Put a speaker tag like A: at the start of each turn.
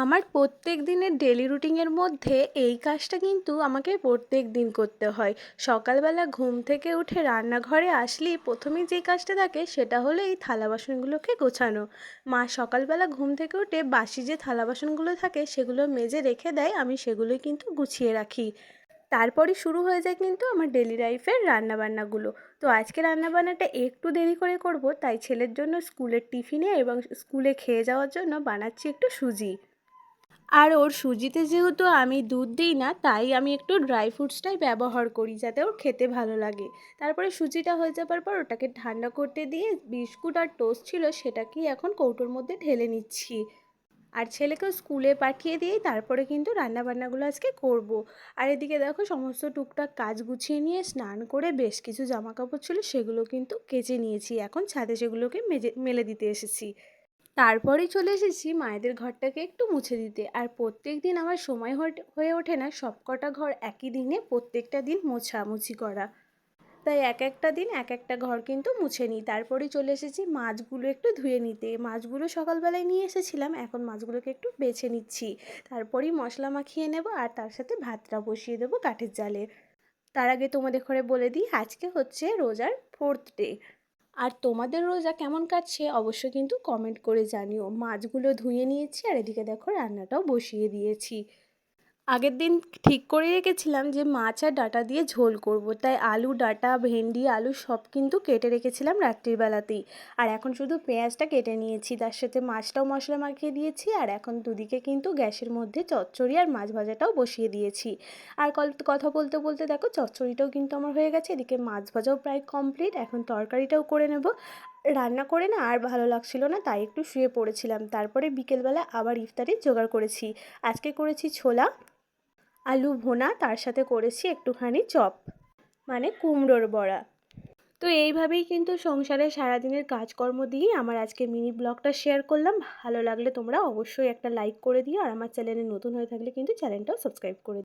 A: আমার প্রত্যেক দিনের ডেলি রুটিনের মধ্যে এই কাজটা কিন্তু আমাকে প্রত্যেক দিন করতে হয়। সকালবেলা ঘুম থেকে উঠে রান্নাঘরে আসলেই প্রথমেই যেই কাজটা থাকে সেটা হলো এই থালা বাসনগুলোকে গোছানো। মা সকালবেলা ঘুম থেকে উঠে বাসি যে থালা বাসনগুলো থাকে সেগুলো মেজে রেখে দেয়, আমি সেগুলোই কিন্তু গুছিয়ে রাখি। তারপরই শুরু হয়ে যায় কিন্তু আমার ডেলি লাইফের রান্নাবান্নাগুলো। তো আজকে রান্নাবান্নাটা একটু দেরি করে করব, তাই ছেলের জন্য স্কুলের টিফিনে এবং স্কুলে খেয়ে যাওয়ার জন্য বানাচ্ছি একটু সুজি। আর ওর সুজিতে যেহেতু আমি দুধ দিই না, তাই আমি একটু ড্রাই ফ্রুটসটাই ব্যবহার করি যাতে ওর খেতে ভালো লাগে। তারপরে সুজিটা হয়ে যাবার পর ওটাকে ঠান্ডা করতে দিয়ে বিস্কুট আর টোস্ট ছিল সেটাকেই এখন কৌটোর মধ্যে ঢেলে নিচ্ছি। আর ছেলেকেও স্কুলে পাঠিয়ে দিয়েই তারপরে কিন্তু রান্নাবান্নাগুলো আজকে করব। আর এদিকে দেখো সমস্ত টুকটাক কাজ গুছিয়ে নিয়ে স্নান করে বেশ কিছু জামা কাপড় ছিল সেগুলো কিন্তু কেচে নিয়েছি, এখন ছাদে সেগুলোকে মেলে দিতে এসেছি। তারপরেই চলে এসেছি মায়েদের ঘরটাকে একটু মুছে দিতে। আর প্রত্যেক দিন আমার সময় হয়ে ওঠে না সবকটা ঘর একই দিনে প্রত্যেকটা দিন মোছামুছি করা, তাই এক একটা দিন এক একটা ঘর কিন্তু মুছে নিই। তারপরেই চলে এসেছি মাছগুলো একটু ধুয়ে নিতে। মাছগুলো সকালবেলায় নিয়ে এসেছিলাম, এখন মাছগুলোকে একটু বেছে নিচ্ছি। তারপরেই মশলা মাখিয়ে নেব আর তার সাথে ভাতটা বসিয়ে দেবো কাঠের জালে। তার আগে তোমাদের ঘরে বলে দিই আজকে হচ্ছে রোজার 4th ডে। আর তোমাদের রোজা কেমন কাটছে অবশ্যই কিন্তু কমেন্ট করে জানিও। মাছগুলো ধুয়ে নিয়েছি আর এদিকে দেখো রান্নাটাও বসিয়ে দিয়েছি। আগের দিন ঠিক করে রেখেছিলাম যে মাছ আর ডাঁটা দিয়ে ঝোল করব, তাই আলু ডাঁটা ভেন্ডি আলু সব কিন্তু কেটে রেখেছিলাম রাত্রির বেলাতেই। আর এখন শুধু পেঁয়াজটা কেটে নিয়েছি, তার সাথে মাছটাও মশলা মাখিয়ে দিয়েছি। আর এখন দুদিকে কিন্তু গ্যাসের মধ্যে চচ্চড়ি আর মাছ ভাজাটাও বসিয়ে দিয়েছি। আর কথা বলতে বলতে দেখো চচ্চড়িটাও কিন্তু আমার হয়ে গেছে, এদিকে মাছ ভাজাও প্রায় কমপ্লিট, এখন তরকারিটাও করে নেব। রান্না করে না আর ভালো লাগছিল না, তাই একটু শুয়ে পড়েছিলাম। তারপরে বিকেলবেলা আবার ইফতারির জোগাড় করেছি। আজকে করেছি ছোলা আলু ভুনা, তার সাথে করেছি একটুখানি চপ, মানে কুমড়োর বড়া। তো এইভাবেই কিন্তু সংসারে সারাদিনের কাজকর্ম দিয়ে আমার আজকে মিনি ব্লগটা শেয়ার করলাম। ভালো লাগলে তোমরা অবশ্যই একটা লাইক করে দিও, আর আমার চ্যানেলে নতুন হয়ে থাকলে কিন্তু চ্যানেলটাও সাবস্ক্রাইব করে দিও।